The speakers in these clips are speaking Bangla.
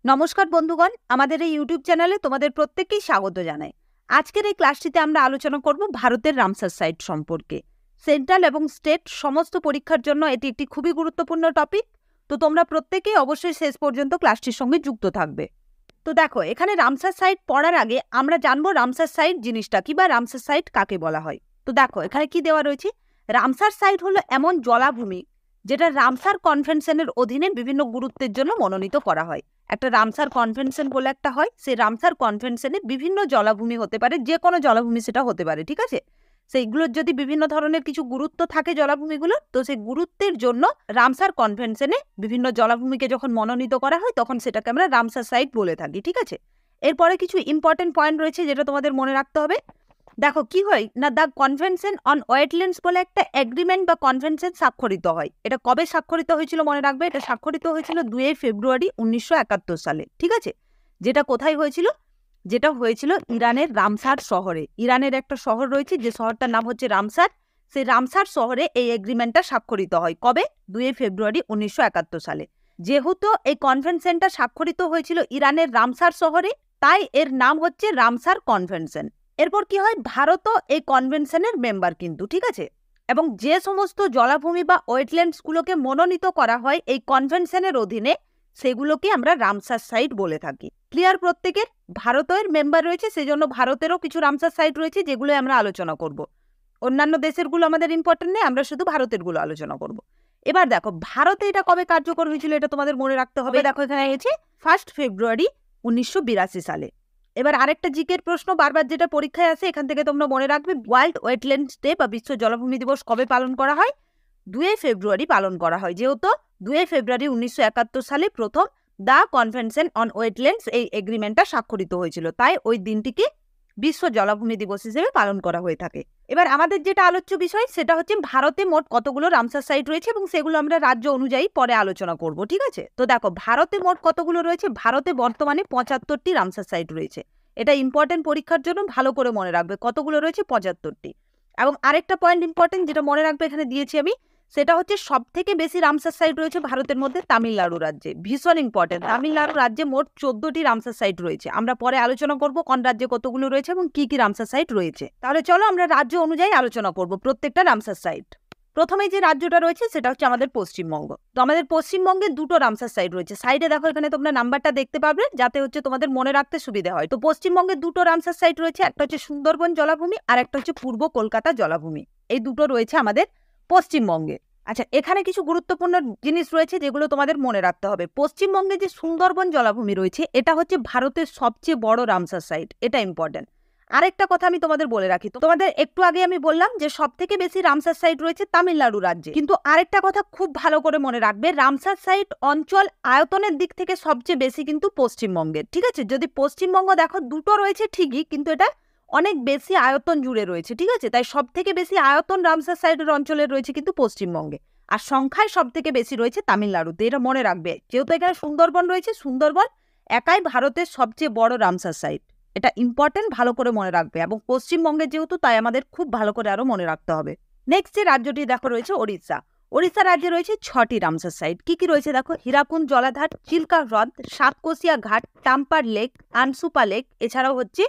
নমস্কার বন্ধুগণ, আমাদের এই ইউটিউব চ্যানেলে তোমাদের প্রত্যেককেই স্বাগত জানাই। আজকের এই ক্লাসটিতে আমরা আলোচনা করব ভারতের রামসার সাইট সম্পর্কে। সেন্ট্রাল এবং স্টেট সমস্ত পরীক্ষার জন্য এটি একটি খুবই গুরুত্বপূর্ণ টপিক। তো তোমরা প্রত্যেকেই অবশ্যই শেষ পর্যন্ত ক্লাসটির সঙ্গে যুক্ত থাকবে। তো দেখো, এখানে রামসার সাইট পড়ার আগে আমরা জানবো রামসার সাইট জিনিসটা কি বা রামসার সাইট কাকে বলা হয়। তো দেখো, এখানে কি দেওয়া রয়েছে, রামসার সাইট হলো এমন জলাভূমি যেটা রামসার কনভেনশনের অধীনে বিভিন্ন গুরুত্বের জন্য মনোনীত করা হয়। একটা রামসার কনভেনশন বলে একটা হয়, সেই রামসার কনভেনশনে বিভিন্ন জলাভূমি হতে পারে, যে কোনো জলাভূমি সেটা হতে পারে, ঠিক আছে। সেইগুলোর যদি বিভিন্ন ধরনের কিছু গুরুত্ব থাকে জলাভূমিগুলো, তো সেই গুরুত্বের জন্য রামসার কনভেনশনে বিভিন্ন জলাভূমিকে যখন মনোনীত করা হয় তখন সেটাকে আমরা রামসার সাইট বলে থাকি, ঠিক আছে। এরপরে কিছু ইম্পর্টেন্ট পয়েন্ট রয়েছে যেটা তোমাদের মনে রাখতে হবে। দেখো কি হয় না, দ্য কনভেনশন অন ওয়েটল্যান্ডস বলে একটা এগ্রিমেন্ট বা কনভেনশন স্বাক্ষরিত হয়। এটা কবে স্বাক্ষরিত হয়েছিল মনে রাখবে, এটা স্বাক্ষরিত হয়েছিল 2 ফেব্রুয়ারি 1971 সালে, ঠিক আছে। যেটা কোথায় হয়েছিল, যেটা হয়েছিল ইরানের রামসার শহরে। ইরানের একটা শহর রয়েছে যে শহরটার নাম হচ্ছে রামসার। সেই রামসার শহরে এই এগ্রিমেন্টটা স্বাক্ষরিত হয় কবে, 2 ফেব্রুয়ারি 1971 সালে। যেহেতু এই কনভেনশনটা স্বাক্ষরিত হয়েছিল ইরানের রামসার শহরে, তাই এর নাম হচ্ছে রামসার কনভেনশন। এরপর কি হয়, ভারতও এই কনভেনশনের মেম্বার কিন্তু, ঠিক আছে। এবং যে সমস্ত জলাভূমি বা ওয়েটল্যান্ডসগুলোকে মনোনীত করা হয় এই কনভেনশনের অধীনে, সেগুলোকে আমরা রামসার সাইট বলে থাকি। ক্লিয়ার প্রত্যেকের? ভারতের মেম্বার রয়েছে, সেজন্য ভারতেরও কিছু রামসার সাইট রয়েছে যেগুলো আমরা আলোচনা করব। অন্যান্য দেশেরগুলো আমাদের ইম্পর্টেন্ট নেই, আমরা শুধু ভারতেরগুলো আলোচনা করব। এবার দেখো, ভারতে এটা কবে কার্যকর হয়েছিল এটা তোমাদের মনে রাখতে হবে। দেখো এখানে গেছে 1 ফেব্রুয়ারি 1982 সালে। এবার আরেকটা জিকের প্রশ্ন বারবার যেটা পরীক্ষায় আসে, এখান থেকে তোমরা মনে রাখবে, ওয়ার্ল্ড ওয়েটল্যান্ডস ডে বা বিশ্ব জলাভূমি দিবস কবে পালন করা হয়? 2 ফেব্রুয়ারি পালন করা হয়। যেহেতু 2 ফেব্রুয়ারি 1971 সালে প্রথম দ্য কনভেনশন অন ওয়েটল্যান্ডস এই এগ্রিমেন্টটা স্বাক্ষরিত হয়েছিল, তাই ওই দিনটিকে বিশ্ব জলাভূমি দিবস হিসেবে পালন করা হয়ে থাকে। এবার আমাদের যেটা আলোচ্য বিষয় সেটা হচ্ছে ভারতে মোট কতগুলো রামসার সাইট রয়েছে এবং সেগুলো আমরা রাজ্য অনুযায়ী পরে আলোচনা করব, ঠিক আছে। তো দেখো, ভারতে মোট কতগুলো রয়েছে, ভারতে বর্তমানে 75টি রামসার সাইট রয়েছে। এটা ইম্পর্টেন্ট পরীক্ষার জন্য ভালো করে মনে রাখবে, কতগুলো রয়েছে, 75টি। এবং আরেকটা পয়েন্ট ইম্পর্টেন্ট যেটা মনে রাখবে এখানে দিয়েছি আমি, সেটা হচ্ছে সব থেকে বেশি রামসার সাইট রয়েছে ভারতের মধ্যে তামিলনাড়ু রাজ্যে। ভীষণ ইম্পর্টেন্ট, তামিলনাড়ু রাজ্যে মোট 14টি রামসার সাইট রয়েছে। আমরা পরে আলোচনা করব কোন রাজ্যে কতগুলো রয়েছে এবং কি কি রামসার সাইট রয়েছে। তাহলে চলো আমরা রাজ্য অনুযায়ী আলোচনা করব প্রত্যেকটা রামসার সাইট। প্রথমে যে রাজ্যটা রয়েছে সেটা হচ্ছে আমাদের পশ্চিমবঙ্গ। তো আমাদের পশ্চিমবঙ্গে দুটো রামসার সাইট রয়েছে। সাইডে দেখো, এখানে তোমরা নাম্বারটা দেখতে পাবে যাতে হচ্ছে তোমাদের মনে রাখতে সুবিধা হয়। তো পশ্চিমবঙ্গে দুটো রামসার সাইট রয়েছে, একটা হচ্ছে সুন্দরবন জলাভূমি আর একটা হচ্ছে পূর্ব কলকাতা জলাভূমি। এই দুটো রয়েছে আমাদের পশ্চিমবঙ্গে। আচ্ছা, এখানে কিছু গুরুত্বপূর্ণ জিনিস রয়েছে যেগুলো তোমাদের মনে রাখতে হবে। পশ্চিমবঙ্গে যে সুন্দরবন জলাভূমি রয়েছে এটা হচ্ছে ভারতের সবচেয়ে বড় রামসার সাইট, এটা ইম্পর্টেন্ট। আরেকটা কথা আমি তোমাদের বলে রাখি, তোমাদের একটু আগে আমি বললাম যে সব থেকে বেশি রামসার সাইট রয়েছে তামিলনাড়ু রাজ্যে, কিন্তু আরেকটা কথা খুব ভালো করে মনে রাখবে, রামসার সাইট অঞ্চল আয়তনের দিক থেকে সবচেয়ে বেশি কিন্তু পশ্চিমবঙ্গের, ঠিক আছে। যদি পশ্চিমবঙ্গ দেখো দুটো রয়েছে ঠিকই, কিন্তু এটা অনেক বেশি আয়তন জুড়ে রয়েছে, ঠিক আছে। তাই সব থেকে বেশি আয়তন রামসার সাইটের অঞ্চলে রয়েছে কিন্তু পশ্চিমবঙ্গে, আর সংখ্যায় সব থেকে বেশি রয়েছে তামিলনাড়ুতে। এটা মনে রাখবে, যেহেতু এখানে সুন্দরবন রয়েছে, সুন্দরবন একাই ভারতের সবচেয়ে বড় রামসার সাইট। এটা ইম্পর্টেন্ট, ভালো করে মনে রাখবে। এবং পশ্চিমবঙ্গে যেহেতু, তাই আমাদের খুব ভালো করে আরো মনে রাখতে হবে। নেক্সট যে রাজ্যটি দেখো রয়েছে ওড়িশা। ওড়িশা রাজ্যে রয়েছে 6টি রামসার সাইট। কি কি রয়েছে দেখো, হীরাকুন্দ জলাধার, চিল্কা হ্রদ, সাতকোশিয়া ঘাট, টাম্পার লেক, আনসুপা লেক, এছাড়াও হচ্ছে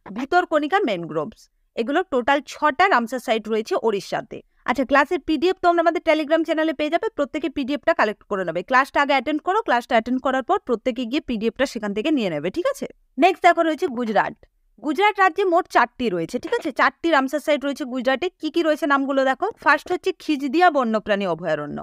ভিতরকণিকা ম্যানগ্রোভস। এগুলো টোটাল 6টা রামসার সাইট রয়েছে ওড়িশাতে। আচ্ছা, ক্লাসের পিডিএফ তোমরা আমাদের টেলিগ্রাম চ্যানেলে পেয়ে যাবে, প্রত্যেকে পিডিএফটা কালেক্ট করে নেবে। ক্লাসটা আগে অ্যাটেন্ড করো, ক্লাসটা অ্যাটেন্ড করার পর প্রত্যেকে গিয়ে পিডিএফটা সেখান থেকে নিয়ে নেবে, ঠিক আছে। নেক্সট দেখো রয়েছে গুজরাট। গুজরাট রাজ্যে মোট 4টি রয়েছে, ঠিক আছে। 4টি রামসার সাইট রয়েছে গুজরাটে। কি কি রয়েছে নামগুলো দেখো। ফার্স্ট হচ্ছে খিজদিয়া বন্যপ্রাণী অভয়ারণ্য,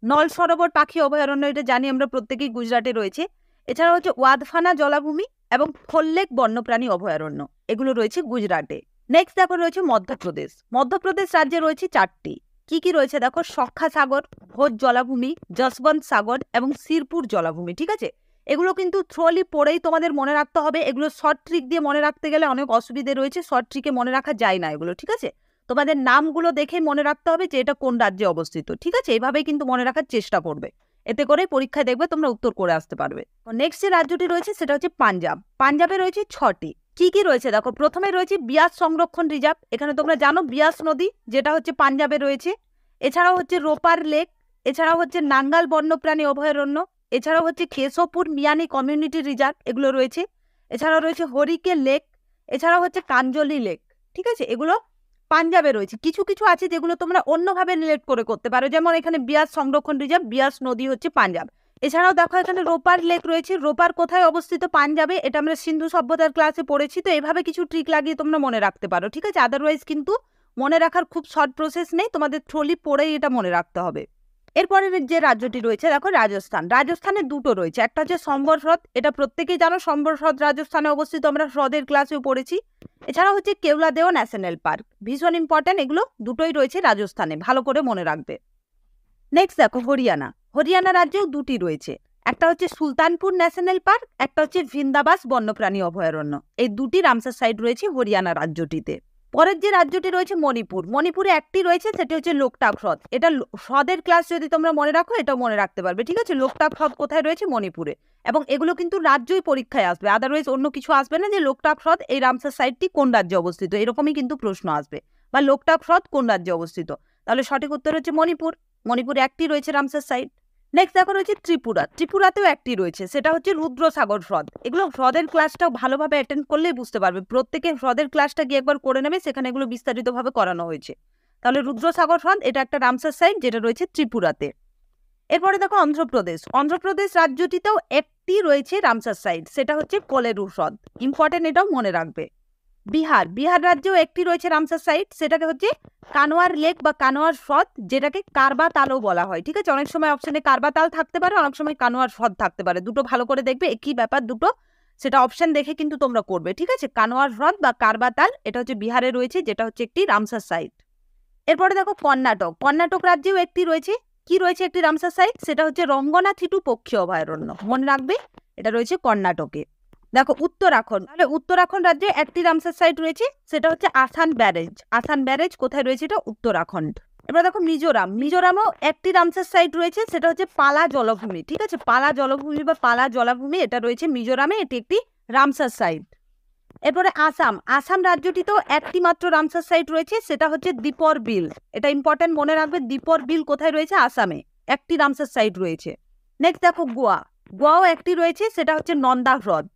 নল সরোবর পাখি অভয়ারণ্য, এটা জানি আমরা প্রত্যেকেই, গুজরাটে রয়েছে। এছাড়া হচ্ছে ওয়াদফানা জলাভূমি এবং ফল্লেক বন্যপ্রাণী অভয়ারণ্য, এগুলো রয়েছে গুজরাটে। নেক্সট দেখো রয়েছে মধ্যপ্রদেশ। মধ্যপ্রদেশ রাজ্যে রয়েছে 4টি। কি কি রয়েছে দেখো, সখ্যা সাগর, ভোজ জলাভূমি, যশবন্ত সাগর এবং শিরপুর জলাভূমি, ঠিক আছে। এগুলো কিন্তু থ্রোলি পড়েই তোমাদের মনে রাখতে হবে। এগুলো শর্ট ট্রিক দিয়ে মনে রাখতে গেলে অনেক অসুবিধে রয়েছে, শর্ট ট্রিকে মনে রাখা যায় না এগুলো, ঠিক আছে। তোমাদের নামগুলো দেখে মনে রাখতে হবে যে এটা কোন রাজ্যে অবস্থিত, ঠিক আছে। এইভাবেই কিন্তু মনে রাখার চেষ্টা করবে, এতে করে পরীক্ষায় দেখবে তোমরা উত্তর করে আসতে পারবে। নেক্সট যে রাজ্যটি রয়েছে সেটা হচ্ছে পাঞ্জাব। পাঞ্জাবে রয়েছে 6টি। কি কি রয়েছে দেখো, প্রথমে রয়েছে বিয়াস সংরক্ষণ রিজার্ভ। এখানে তোমরা জানো বিয়াস নদী যেটা হচ্ছে পাঞ্জাবে রয়েছে। এছাড়াও হচ্ছে রোপার লেক, এছাড়াও হচ্ছে নাঙ্গাল বন্যপ্রাণী অভয়ারণ্য, এছাড়াও হচ্ছে কেশবপুর মিয়ানি কমিউনিটি রিজার্ভ, এগুলো রয়েছে। এছাড়াও রয়েছে হরিকে লেক, এছাড়াও হচ্ছে কাঞ্জলি লেক, ঠিক আছে। এগুলো পাঞ্জাবে রয়েছে। কিছু কিছু আছে যেগুলো তোমরা অন্যভাবে রিলেট করে করতে পারো, যেমন এখানে বিয়াস সংরক্ষণ রিজার্ভ, বিয়াস নদী হচ্ছে পাঞ্জাব। এছাড়াও দেখো এখানে রোপার লেক রয়েছে। রোপার কোথায় অবস্থিত? পাঞ্জাবে। এটা আমরা সিন্ধু সভ্যতার ক্লাসে পড়েছি। তো এভাবে কিছু ট্রিক লাগিয়ে তোমরা মনে রাখতে পারো, ঠিক আছে। আদারওয়াইজ কিন্তু মনে রাখার খুব শর্ট প্রসেস নেই, তোমাদের থ্রোলি পড়েই এটা মনে রাখতে হবে। এরপরে যে রাজ্যটি রয়েছে দেখো রাজস্থান। রাজস্থানে দুটো রয়েছে, একটা হচ্ছে সম্বর হ্রদ, এটা প্রত্যেকেই জানো, সম্বর হ্রদ রাজস্থানে অবস্থিত, আমরা হ্রদের ক্লাসেও পড়েছি। এছাড়া হচ্ছে কেওলাদেও ন্যাশনাল পার্ক, ভীষণ ইম্পর্টেন্ট, এগুলো দুটোই রয়েছে রাজস্থানে, ভালো করে মনে রাখবে। নেক্সট দেখো হরিয়ানা। হরিয়ানা রাজ্যেও দুটি রয়েছে, একটা হচ্ছে সুলতানপুর ন্যাশনাল পার্ক, একটা হচ্ছে ভিন্দাবাস বন্যপ্রাণী অভয়ারণ্য। এই দুটি রামসার সাইট রয়েছে হরিয়ানা রাজ্যটিতে। পরের যে রাজ্যটি রয়েছে মণিপুর। মণিপুরে একটি রয়েছে, সেটি হচ্ছে লোকটাক হ্রদ। এটা হ্রদের ক্লাস যদি তোমরা মনে রাখো এটাও মনে রাখতে পারবে, ঠিক আছে। লোকটাক হ্রদ কোথায় রয়েছে? মণিপুরে। এবং এগুলো কিন্তু রাজ্যই পরীক্ষায় আসবে, আদারওয়াইজ অন্য কিছু আসবে না যে লোকটাক হ্রদ এই রামসার সাইটটি কোন রাজ্যে অবস্থিত, এরকমই কিন্তু প্রশ্ন আসবে, বা লোকটাক হ্রদ কোন রাজ্যে অবস্থিত। তাহলে সঠিক উত্তর হচ্ছে মণিপুর। মণিপুরে একটি রয়েছে রামসার সাইট। নেক্সট দেখো রয়েছে ত্রিপুরা। ত্রিপুরাতেও একটি রয়েছে, সেটা হচ্ছে রুদ্রসাগর হ্রদ। এগুলো হ্রদের ক্লাসটাও ভালোভাবে অ্যাটেন্ড করলেই বুঝতে পারবে, প্রত্যেকে হ্রদের ক্লাসটা গিয়ে একবার করে নেবে, সেখানে এগুলো বিস্তারিতভাবে করানো হয়েছে। তাহলে রুদ্রসাগর হ্রদ এটা একটা রামসার সাইট, যেটা রয়েছে ত্রিপুরাতে। এরপরে দেখো অন্ধ্রপ্রদেশ। অন্ধ্রপ্রদেশ রাজ্যটিতেও একটি রয়েছে রামসার সাইট, সেটা হচ্ছে কোলেরু হ্রদ, ইম্পর্টেন্ট, এটাও মনে রাখবে। বিহার। বিহার রাজ্যেও একটি রয়েছে রামসার সাইট, সেটাকে হচ্ছে কানোয়ার লেক বা কানোয়ার হ্রদ, যেটাকে কারবা তালও বলা হয়, ঠিক আছে। অনেক সময় অপশনে কারবা তাল থাকতে পারে, অনেক সময় কানোয়ার হ্রদ থাকতে পারে, দুটো ভালো করে দেখবে, একই ব্যাপার দুটো, সেটা অপশন দেখে কিন্তু তোমরা করবে, ঠিক আছে। কানোয়ার হ্রদ বা কারবা তাল এটা হচ্ছে বিহারে রয়েছে, যেটা হচ্ছে একটি রামসার সাইট। এরপরে দেখো কর্ণাটক। কর্ণাটক রাজ্যেও একটি রয়েছে, কি রয়েছে একটি রামসার সাইট, সেটা হচ্ছে রঙ্গনাথিটু পক্ষী অভয়ারণ্য, মনে রাখবে, এটা রয়েছে কর্ণাটকে। দেখো উত্তরাখণ্ড। তাহলে উত্তরাখণ্ড রাজ্যে একটি রামসার সাইট রয়েছে, সেটা হচ্ছে আসান ব্যারেজ। আসান ব্যারেজ কোথায় রয়েছে? এটা উত্তরাখণ্ড। এবার দেখো মিজোরাম। মিজোরামও একটি রামসার সাইট রয়েছে, সেটা হচ্ছে পালা জলভূমি, ঠিক আছে। পালা জলভূমি বা পালা জলাভূমি এটা রয়েছে মিজোরামে, এটি একটি রামসার সাইট। এরপরে আসাম। আসাম রাজ্যটিতেও একটি মাত্র রামসার সাইট রয়েছে, সেটা হচ্ছে দীপর বিল, এটা ইম্পর্টেন্ট মনে রাখবে। দীপর বিল কোথায় রয়েছে? আসামে, একটি রামসার সাইট রয়েছে। নেক্সট দেখো গোয়া। গোয়াও একটি রয়েছে, সেটা হচ্ছে নন্দা হ্রদ।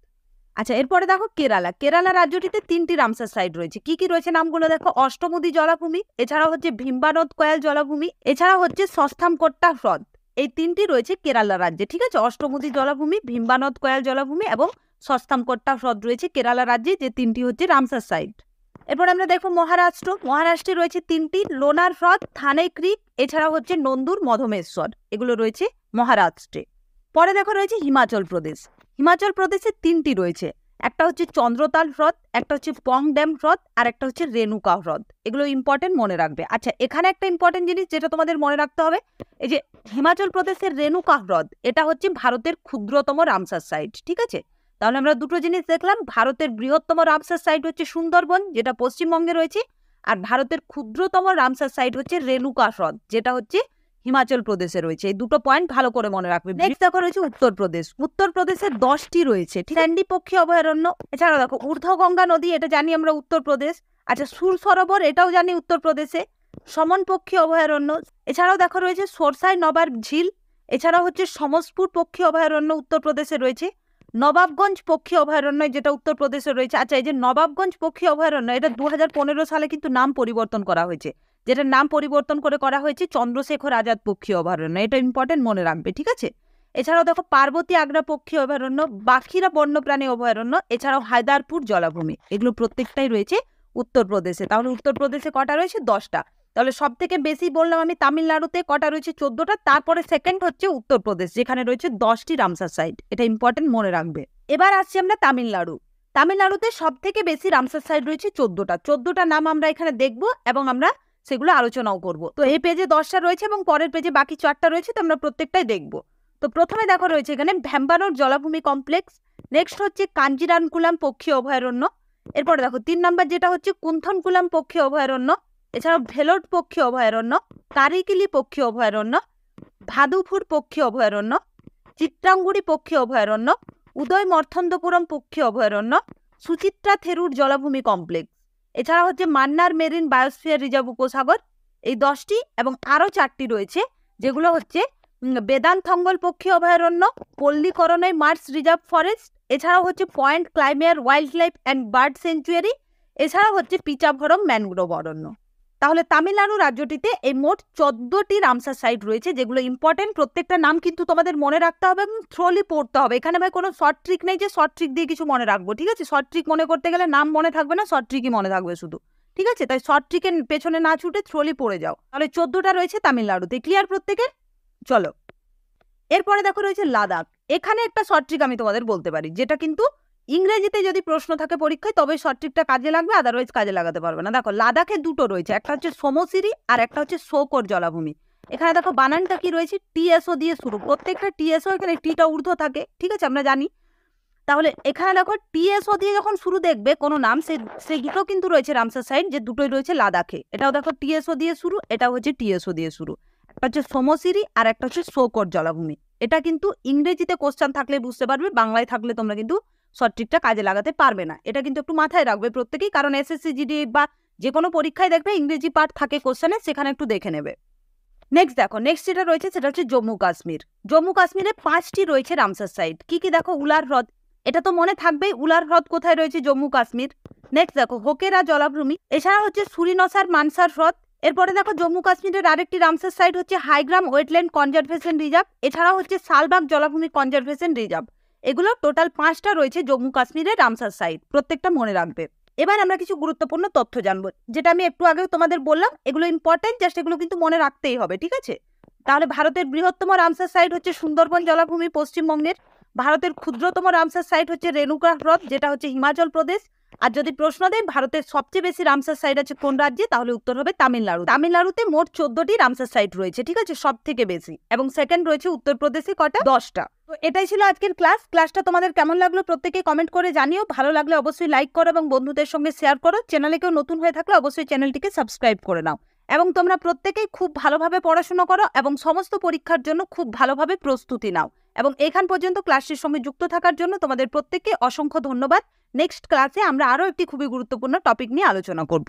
আচ্ছা, এরপরে দেখো কেরালা। কেরালা রাজ্যটিতে তিনটি রামসার সাইট রয়েছে, কি কি রয়েছে নামগুলো দেখো। অষ্টমুদি জলাভূমি, এছাড়াও হচ্ছে ভীম্বানদ কয়াল জলাভূমি, এছাড়াও হচ্ছে সস্থামকোট্টা হ্রদ। এই তিনটি রয়েছে কেরালা রাজ্যে, ঠিক আছে। অষ্টমুদি জলাভূমি, ভীম্বানদ কয়াল জলাভূমি এবং সস্থামকোট্টা হ্রদ রয়েছে কেরালা রাজ্যে, যে তিনটি হচ্ছে রামসার সাইট। এরপর আমরা দেখো মহারাষ্ট্র। মহারাষ্ট্রে রয়েছে তিনটি, লোনার হ্রদ, থানে ক্রিক, এছাড়াও হচ্ছে নন্দুর মধমেশ্বর, এগুলো রয়েছে মহারাষ্ট্রে। পরে দেখো রয়েছে হিমাচল প্রদেশ। হিমাচল প্রদেশে তিনটি রয়েছে, একটা হচ্ছে চন্দ্রতাল হ্রদ, একটা হচ্ছে পং ড্যাম হ্রদ, আর একটা হচ্ছে রেণুকা হ্রদ, এগুলো ইম্পর্টেন্ট মনে রাখবে। আচ্ছা, এখানে একটা ইম্পর্টেন্ট জিনিস যেটা তোমাদের মনে রাখতে হবে, এই যে হিমাচল প্রদেশের রেণুকা হ্রদ, এটা হচ্ছে ভারতের ক্ষুদ্রতম রামসার সাইট, ঠিক আছে। তাহলে আমরা দুটো জিনিস দেখলাম, ভারতের বৃহত্তম রামসার সাইট হচ্ছে সুন্দরবন, যেটা পশ্চিমবঙ্গে রয়েছে, আর ভারতের ক্ষুদ্রতম রামসার সাইট হচ্ছে রেণুকা হ্রদ, যেটা হচ্ছে হিমাচল প্রদেশে রয়েছে। এই দুটো পয়েন্ট ভালো করে মনে রাখবে। নেক্সট দেখো রয়েছে উত্তরপ্রদেশ। উত্তরপ্রদেশে 10টি রয়েছে, স্যান্ডি পক্ষী অভয়ারণ্য। এছাড়াও দেখো ঊর্ধ্বগঙ্গা নদী, এটা জানি আমরা উত্তরপ্রদেশ। আচ্ছা, সুর সরোবর, এটাও জানি উত্তরপ্রদেশে। সমন পক্ষী অভয়ারণ্য। এছাড়াও দেখো রয়েছে সরসাই নবাব ঝিল। এছাড়াও হচ্ছে সমসপুর পক্ষী অভয়ারণ্য উত্তরপ্রদেশে রয়েছে। নবাবগঞ্জ পক্ষী অভয়ারণ্য, যেটা উত্তরপ্রদেশে রয়েছে। আচ্ছা, এই যে নবাবগঞ্জ পক্ষী অভয়ারণ্য, এটা 2015 সালে কিন্তু নাম পরিবর্তন করা হয়েছে, যেটার নাম পরিবর্তন করে করা হয়েছে চন্দ্রশেখর আজাদ পক্ষী অভয়ারণ্য, এটা ইম্পর্টেন্ট মনে রাখবে, ঠিক আছে। এছাড়াও দেখো পার্বতী আগ্রা পক্ষী অভয়ারণ্য, বাখিরা বন্যপ্রাণী অভয়ারণ্য, এছাড়াও হায়দারপুর জলাভূমি, এগুলো প্রত্যেকটাই রয়েছে উত্তরপ্রদেশে। তাহলে উত্তরপ্রদেশে কটা রয়েছে? 10টা। তাহলে সব থেকে বেশি বললাম আমি তামিলনাড়ুতে, কটা রয়েছে? 14টা। তারপরে সেকেন্ড হচ্ছে উত্তরপ্রদেশ, যেখানে রয়েছে 10টি রামসার সাইট, এটা ইম্পর্টেন্ট মনে রাখবে। এবার আসছি আমরা তামিলনাড়ু। তামিলনাড়ুতে সব থেকে বেশি রামসার সাইট রয়েছে 14টা। 14টা নাম আমরা এখানে দেখবো এবং আমরা সেগুলো আলোচনাও করব। তো এই পেজে 10টা রয়েছে এবং পরের পেজে বাকি 4টা রয়েছে, তো আমরা প্রত্যেকটাই দেখব। তো প্রথমে দেখো রয়েছে এখানে ভ্যাম্বানোর জলাভূমি কমপ্লেক্স। নেক্সট হচ্ছে কাঞ্জিরানকুলাম পক্ষী অভয়ারণ্য। এরপরে দেখো 3 নম্বর যেটা হচ্ছে কুন্থনকুলাম পক্ষী অভয়ারণ্য। এছাড়াও ভেলোট পক্ষী অভয়ারণ্য, কারিকিলি পক্ষী অভয়ারণ্য, ভাদুপুর পক্ষী অভয়ারণ্য, চিত্রাঙ্গুড়ি পক্ষী অভয়ারণ্য, উদয় মর্থন্দপুরম পক্ষী অভয়ারণ্য, সুচিত্রা থেরুর জলাভূমি কমপ্লেক্স। এছাড়া হচ্ছে মান্নার মেরিন বায়োস্ফিয়ার রিজার্ভ উপসাগর। এই 10টি এবং আরো 4টি রয়েছে, যেগুলো হচ্ছে বেদান্তঙ্গল পক্ষী অভয়ারণ্য, পল্লীকরণই মার্স রিজার্ভ ফরেস্ট, এছাড়াও হচ্ছে point Calimere wildlife and bird sanctuary, এছাড়াও হচ্ছে পিচাভরম ম্যানগ্রোভ অরণ্য। তাহলে তামিলনাড়ু রাজ্যটিতে এই মোট 14টি রামসার সাইট রয়েছে, যেগুলো ইম্পর্টেন্ট। প্রত্যেকটা নাম কিন্তু তোমাদের মনে রাখতে হবে এবং থ্রোলি পড়তে হবে। এখানে ভাই কোনো শর্ট ট্রিক নেই যে শর্ট ট্রিক দিয়ে কিছু মনে রাখবো, ঠিক আছে? শর্ট ট্রিক মনে করতে গেলে নাম মনে থাকবে না, শর্ট ট্রিকই মনে থাকবে শুধু, ঠিক আছে? তাই শর্ট ট্রিকের পেছনে না ছুটে থ্রোলি পড়ে যাও। তাহলে 14টা রয়েছে তামিলনাড়ুতে। ক্লিয়ার প্রত্যেকের? চলো, এরপরে দেখো রয়েছে লাদাখ। এখানে একটা শর্ট ট্রিক আমি তোমাদের বলতে পারি, যেটা কিন্তু ইংরেজিতে যদি প্রশ্ন থাকে পরীক্ষায় তবে শর্ট ট্রিকটা কাজে লাগবে, আদারওয়াইজ কাজে লাগাতে পারবে না। দেখো, লাদাখে দুটো রয়েছে, একটা হচ্ছে সোমশিরি আর একটা হচ্ছে শোকর জলাভূমি। এখানে দেখো বানানটা কি রয়েছে, টিএসও দিয়ে শুরু। প্রত্যেকটা টিএসও, এখানে টিটা ঊর্ধ্ব থাকে, ঠিক আছে, আমরা জানি। তাহলে এখানে দেখো টিএসও দিয়ে যখন শুরু দেখবে কোনো নাম, সেই দুটো কিন্তু রয়েছে রামসার সাইট, যে দুটোই রয়েছে লাদাখে। এটাও দেখো টিএসও দিয়ে শুরু, এটাও হচ্ছে টিএসও দিয়ে শুরু। একটা হচ্ছে সোমশিরি আর একটা হচ্ছে শোকর জলাভূমি। এটা কিন্তু ইংরেজিতে কোশ্চেন থাকলে বুঝতে পারবে, বাংলায় থাকলে তোমরা কিন্তু শর্ট ট্রিকটা কাজে লাগাতে পারবে না। এটা কিন্তু একটু মাথায় রাখবে প্রত্যেকেই, কারণ এসএসসি জিডি বা যে কোনো পরীক্ষায় দেখবে ইংরেজি পার্ট থাকে কোশ্চেনে, সেখানে একটু দেখে নেবে। নেক্সট দেখো, নেক্সট যেটা রয়েছে সেটা হচ্ছে জম্মু কাশ্মীর। জম্মু কাশ্মীরে 5টি রয়েছে রামসার সাইট। কি কি দেখো, উলার হ্রদ, এটা তো মনে থাকবেই, উলার হ্রদ কোথায় রয়েছে, জম্মু কাশ্মীর। নেক্সট দেখো হোকেরা জলাভূমি, এছাড়া হচ্ছে সুরিনসার মানসার হ্রদ। এরপরে দেখো জম্মু কাশ্মীরের আরেকটি রামসার সাইট হচ্ছে হাইগ্রাম ওয়েটল্যান্ড কনজারভেশন রিজার্ভ, এছাড়াও হচ্ছে শালবাগ জলাভূমি কনজারভেশন রিজার্ভ। এগুলো টোটাল 5টা রয়েছে জম্মু কাশ্মীরের রামসার সাইট, প্রত্যেকটা মনে রাখবে। এবার আমরা কিছু গুরুত্বপূর্ণ তথ্য জানবো, যেটা আমি একটু আগেও তোমাদের বললাম। এগুলো ইম্পর্টেন্ট, জাস্ট এগুলো কিন্তু মনে রাখতেই হবে, ঠিক আছে? তাহলে ভারতের বৃহত্তম রামসার সাইট হচ্ছে সুন্দরবন জলাভূমি পশ্চিমবঙ্গের। ভারতের ক্ষুদ্রতম রামসার সাইট হচ্ছে রেণুকা হ্রদ, যেটা হচ্ছে হিমাচল প্রদেশ। আর যদি প্রশ্ন দেয় ভারতের সবচেয়ে বেশি রামসার সাইট আছে কোন রাজ্যে, তাহলে উত্তর হবে তামিলনাড়ু। তামিলনাড়ুতে মোট 14টি রামসার সাইট রয়েছে, ঠিক আছে, সব থেকে বেশি। এবং সেকেন্ড রয়েছে উত্তরপ্রদেশে কটা, 10টা। তো এটাই ছিল আজকের ক্লাসটা তোমাদের কেমন লাগলো প্রত্যেকে কমেন্ট করে জানিও। ভালো লাগলে অবশ্যই লাইক করো এবং বন্ধুদের সঙ্গে শেয়ার করো। চ্যানেলে কেউ নতুন হয়ে থাকলে অবশ্যই চ্যানেলটিকে সাবস্ক্রাইব করে নাও। এবং তোমরা প্রত্যেকেই খুব ভালোভাবে পড়াশোনা করো এবং সমস্ত পরীক্ষার জন্য খুব ভালোভাবে প্রস্তুতি নাও। এবং এখান পর্যন্ত ক্লাসটির সঙ্গে যুক্ত থাকার জন্য তোমাদের প্রত্যেককে অসংখ্য ধন্যবাদ। নেক্সট ক্লাসে আমরা আরও একটি খুবই গুরুত্বপূর্ণ টপিক নিয়ে আলোচনা করব।